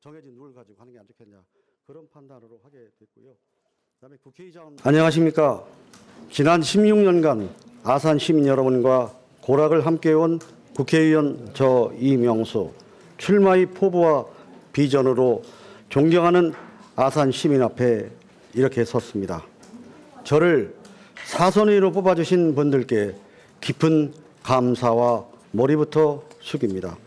정해진 룰을 가지고 하는 게 안 좋겠냐, 그런 판단으로 하게 됐고요. 그다음에 국회의장 안녕하십니까. 지난 16년간 아산 시민 여러분과 고락을 함께해온 국회의원 저 이명수, 출마의 포부와 비전으로 존경하는 아산 시민 앞에 이렇게 섰습니다. 저를 사선의원으로 뽑아주신 분들께 깊은 감사와 머리부터 숙입니다.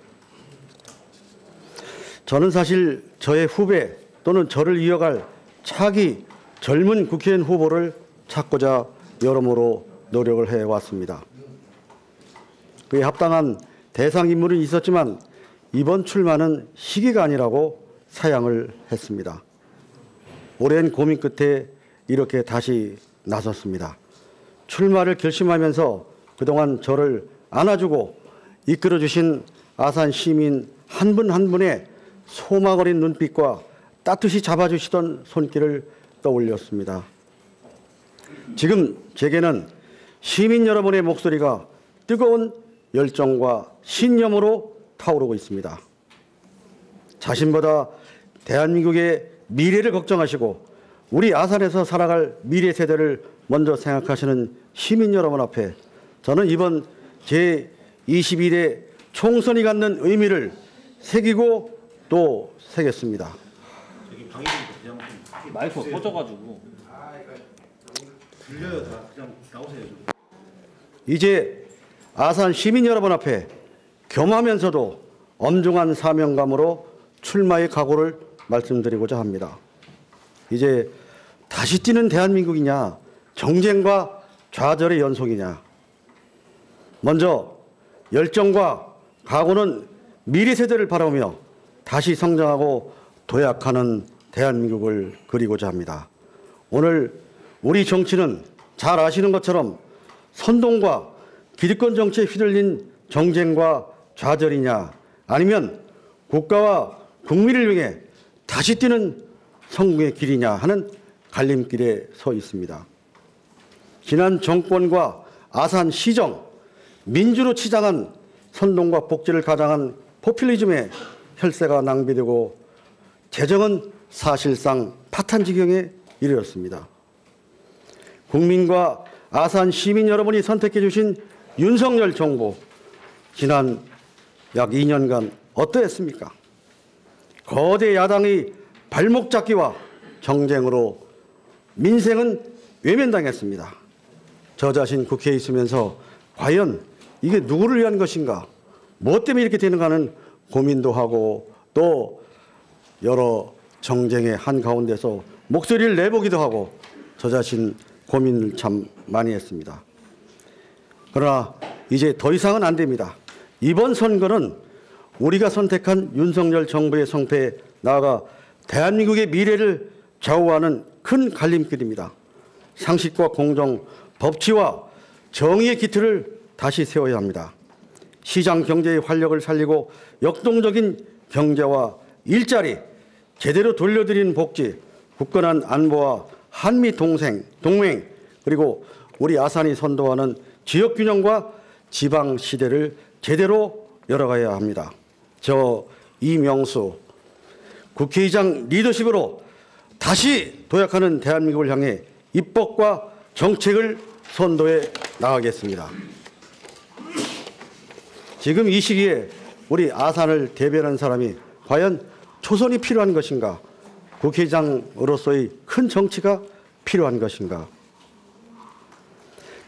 저는 사실 저의 후배 또는 저를 이어갈 차기 젊은 국회의원 후보를 찾고자 여러모로 노력을 해왔습니다. 그에 합당한 대상 인물은 있었지만 이번 출마는 시기가 아니라고 사양을 했습니다. 오랜 고민 끝에 이렇게 다시 나섰습니다. 출마를 결심하면서 그동안 저를 안아주고 이끌어주신 아산 시민 한 분 한 분의 소막 어린 눈빛과 따뜻이 잡아주시던 손길을 떠올렸습니다. 지금 제게는 시민 여러분의 목소리가 뜨거운 열정과 신념으로 타오르고 있습니다. 자신보다 대한민국의 미래를 걱정하시고 우리 아산에서 살아갈 미래 세대를 먼저 생각하시는 시민 여러분 앞에 저는 이번 제21대 총선이 갖는 의미를 새기고 또 새겼습니다. 여기 방해되니까 그냥 마이크가 꺼져가지고 들려요. 다 그냥 나오세요. 이제 아산 시민 여러분 앞에 겸하면서도 엄중한 사명감으로 출마의 각오를 말씀드리고자 합니다. 이제 다시 뛰는 대한민국이냐, 정쟁과 좌절의 연속이냐. 먼저 열정과 각오는 미래 세대를 바라보며 다시 성장하고 도약하는 대한민국을 그리고자 합니다. 오늘 우리 정치는 잘 아시는 것처럼 선동과 기득권 정치에 휘둘린 정쟁과 좌절이냐, 아니면 국가와 국민을 위해 다시 뛰는 성공의 길이냐 하는 갈림길에 서 있습니다. 지난 정권과 아산 시정, 민주로 치장한 선동과 복지를 가장한 포퓰리즘의 혈세가 낭비되고 재정은 사실상 파탄 지경에 이르렀습니다. 국민과 아산 시민 여러분이 선택해 주신 윤석열 정부, 지난 약 2년간 어떠했습니까? 거대 야당의 발목 잡기와 정쟁으로 민생은 외면당했습니다. 저 자신 국회에 있으면서 과연 이게 누구를 위한 것인가, 무엇 때문에 이렇게 되는가 하는 고민도 하고 또 여러 정쟁의 한가운데서 목소리를 내보기도 하고 저 자신 고민을 참 많이 했습니다. 그러나 이제 더 이상은 안 됩니다. 이번 선거는 우리가 선택한 윤석열 정부의 성패에 나아가 대한민국의 미래를 좌우하는 큰 갈림길입니다. 상식과 공정, 법치와 정의의 기틀을 다시 세워야 합니다. 시장 경제의 활력을 살리고 역동적인 경제와 일자리, 제대로 돌려드리는 복지, 굳건한 안보와 한미 동맹, 그리고 우리 아산이 선도하는 지역균형과 지방시대를 제대로 열어가야 합니다. 저 이명수 국회의장 리더십으로 다시 도약하는 대한민국을 향해 입법과 정책을 선도해 나가겠습니다. 지금 이 시기에 우리 아산을 대변하는 사람이 과연 초선이 필요한 것인가, 국회의장으로서의 큰 정치가 필요한 것인가.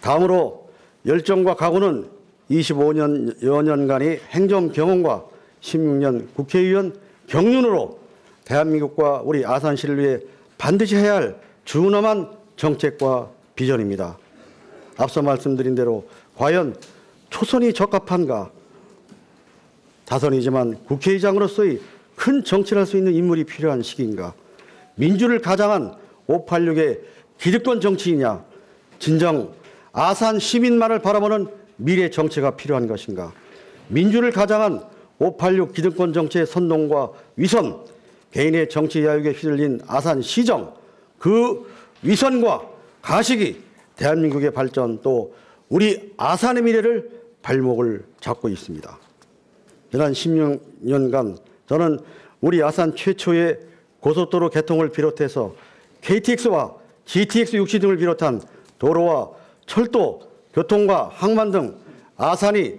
다음으로 열정과 각오는 25여년간의 행정 경험과 16년 국회의원 경륜으로 대한민국과 우리 아산시를 위해 반드시 해야 할 준엄한 정책과 비전입니다. 앞서 말씀드린 대로 과연 초선이 적합한가, 다선이지만 국회의장으로서의 큰 정치를 할 수 있는 인물이 필요한 시기인가, 민주를 가장한 586의 기득권 정치이냐, 진정 아산 시민만을 바라보는 미래 정치가 필요한 것인가, 민주를 가장한 586 기득권 정치의 선동과 위선, 개인의 정치 야욕에 휘둘린 아산 시정, 그 위선과 가식이 대한민국의 발전 또 우리 아산의 미래를 발목을 잡고 있습니다. 지난 16년간 저는 우리 아산 최초의 고속도로 개통을 비롯해서 KTX와 GTX 육시 등을 비롯한 도로와 철도, 교통과 항만 등 아산이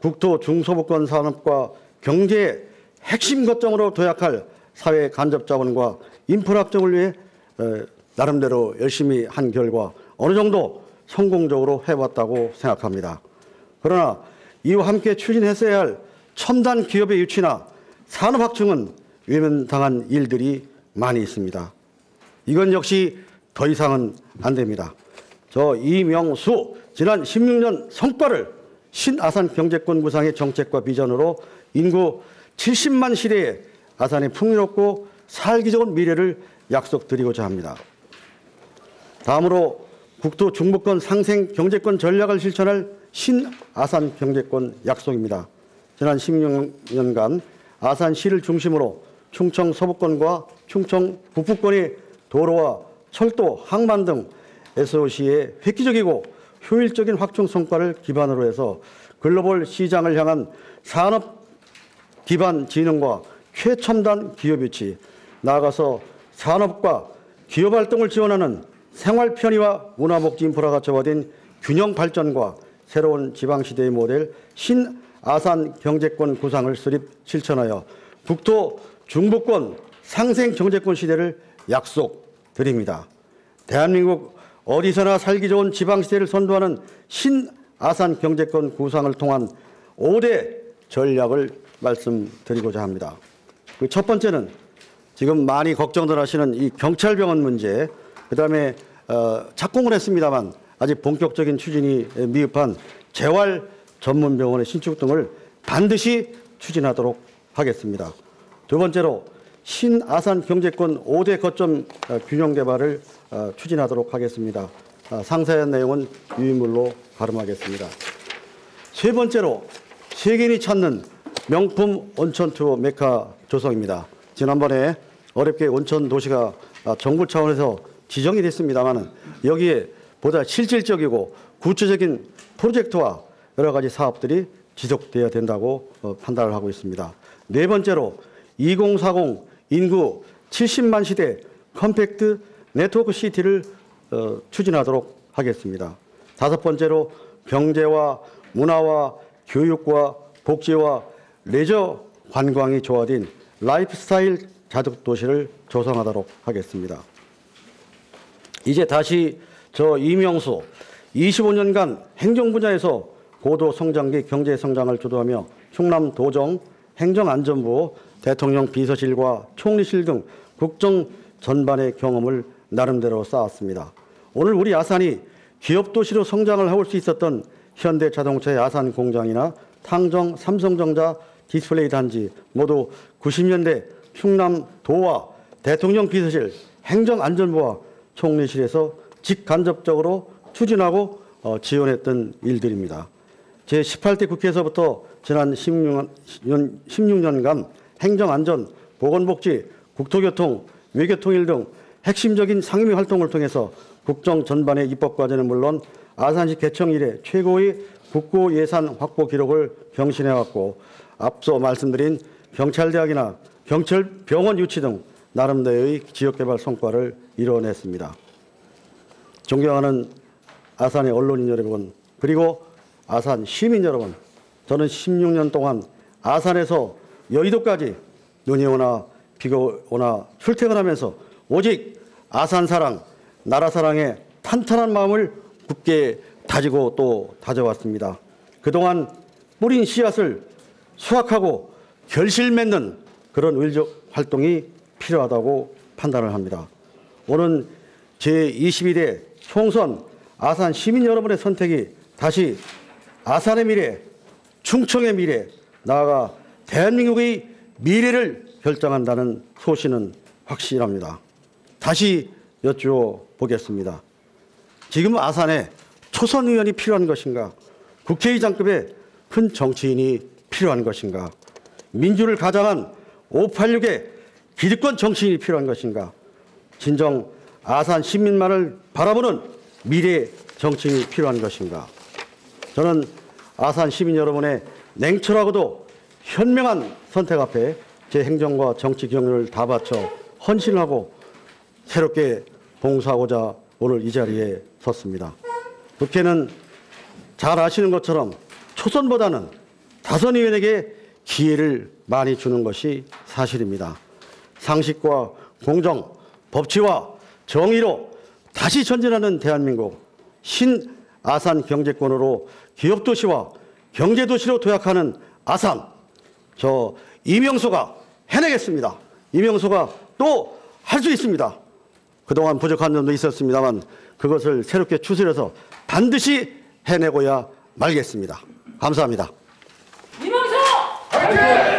국토 중소부권 산업과 경제의 핵심 거점으로 도약할 사회 간접 자본과 인프라 확정을 위해 나름대로 열심히 한 결과 어느 정도 성공적으로 해왔다고 생각합니다. 그러나 이와 함께 추진했어야 할 첨단 기업의 유치나 산업 확충은 외면당한 일들이 많이 있습니다. 이건 역시 더 이상은 안 됩니다. 저 이명수 지난 16년 성과를 신아산 경제권 구상의 정책과 비전으로 인구 70만 시대에 아산의 풍요롭고 살기 좋은 미래를 약속드리고자 합니다. 다음으로 국토 중부권 상생 경제권 전략을 실천할 신아산 경제권 약속입니다. 지난 16년간 아산시를 중심으로 충청 서부권과 충청 북부권의 도로와 철도, 항만 등 SOC의 획기적이고 효율적인 확충 성과를 기반으로 해서 글로벌 시장을 향한 산업 기반 진흥과 최첨단 기업 유치, 나아가서 산업과 기업 활동을 지원하는 생활 편의와 문화복지 인프라가 조화된 균형 발전과 새로운 지방시대의 모델 신아산 경제권 구상을 수립 실천하여 국토 중부권 상생 경제권 시대를 약속드립니다. 대한민국 어디서나 살기 좋은 지방시대를 선도하는 신아산 경제권 구상을 통한 5대 전략을 말씀드리고자 합니다. 그 첫 번째는 지금 많이 걱정들 하시는 이 경찰병원 문제, 그다음에 착공을 했습니다만 아직 본격적인 추진이 미흡한 재활 전문병원의 신축 등을 반드시 추진하도록 하겠습니다. 두 번째로 신아산 경제권 5대 거점 균형 개발을 추진하도록 하겠습니다. 상세한 내용은 유인물로 가름하겠습니다. 세 번째로 세계인이 찾는 명품 온천 투어 메카 조성입니다. 지난번에 어렵게 온천 도시가 정부 차원에서 지정이 됐습니다만 여기에 보다 실질적이고 구체적인 프로젝트와 여러 가지 사업들이 지속되어야 된다고 판단을 하고 있습니다. 네 번째로 2040 인구 70만 시대 컴팩트 네트워크 시티를 추진하도록 하겠습니다. 다섯 번째로 경제와 문화와 교육과 복지와 레저 관광이 조화된 라이프스타일 자득 도시를 조성하도록 하겠습니다. 이제 다시 저 이명수 25년간 행정 분야에서 고도 성장기 경제 성장을 주도하며 충남 도정 행정안전부 대통령 비서실과 총리실 등 국정 전반의 경험을 나름대로 쌓았습니다. 오늘 우리 아산이 기업도시로 성장을 해올 수 있었던 현대자동차의 아산 공장이나 탕정 삼성전자 디스플레이 단지 모두 90년대 충남도와 대통령 비서실 행정안전부와 총리실에서 직간접적으로 추진하고 지원했던 일들입니다. 제18대 국회에서부터 지난 16년간 행정안전, 보건복지, 국토교통, 외교통일 등 핵심적인 상임위 활동을 통해서 국정 전반의 입법 과제는 물론 아산시 개청 이래 최고의 국고 예산 확보 기록을 경신해왔고 앞서 말씀드린 경찰대학이나 경찰병원 유치 등 나름대로의 지역개발 성과를 이뤄냈습니다. 존경하는 아산의 언론인 여러분, 그리고 아산 시민 여러분, 저는 16년 동안 아산에서 여의도까지 눈이 오나 비가 오나 출퇴근하면서 오직 아산 사랑, 나라 사랑에 탄탄한 마음을 굳게 다지고 또 다져왔습니다. 그동안 뿌린 씨앗을 수확하고 결실 맺는 그런 의적 활동이 필요하다고 판단을 합니다. 오는 제22대 총선 아산 시민 여러분의 선택이 다시 아산의 미래, 충청의 미래, 나아가 대한민국의 미래를 결정한다는 소신은 확실합니다. 다시 여쭈어 보겠습니다. 지금 아산에 초선 의원이 필요한 것인가? 국회의장급의 큰 정치인이 필요한 것인가? 민주를 가장한 586의 기득권 정치인이 필요한 것인가? 진정 아산 시민만을 바라보는 미래 정치인이 필요한 것인가? 저는 아산 시민 여러분의 냉철하고도 현명한 선택 앞에 제 행정과 정치 경륜을 다 바쳐 헌신하고 새롭게 봉사하고자 오늘 이 자리에 섰습니다. 국회는 잘 아시는 것처럼 초선보다는 다선 의원에게 기회를 많이 주는 것이 사실입니다. 상식과 공정, 법치와 정의로 다시 전진하는 대한민국, 신아산 경제권으로 기업도시와 경제도시로 도약하는 아산, 저 이명수가 해내겠습니다. 이명수가 또 할 수 있습니다. 그동안 부족한 점도 있었습니다만 그것을 새롭게 추스려서 반드시 해내고야 말겠습니다. 감사합니다. 이명수! 화이팅!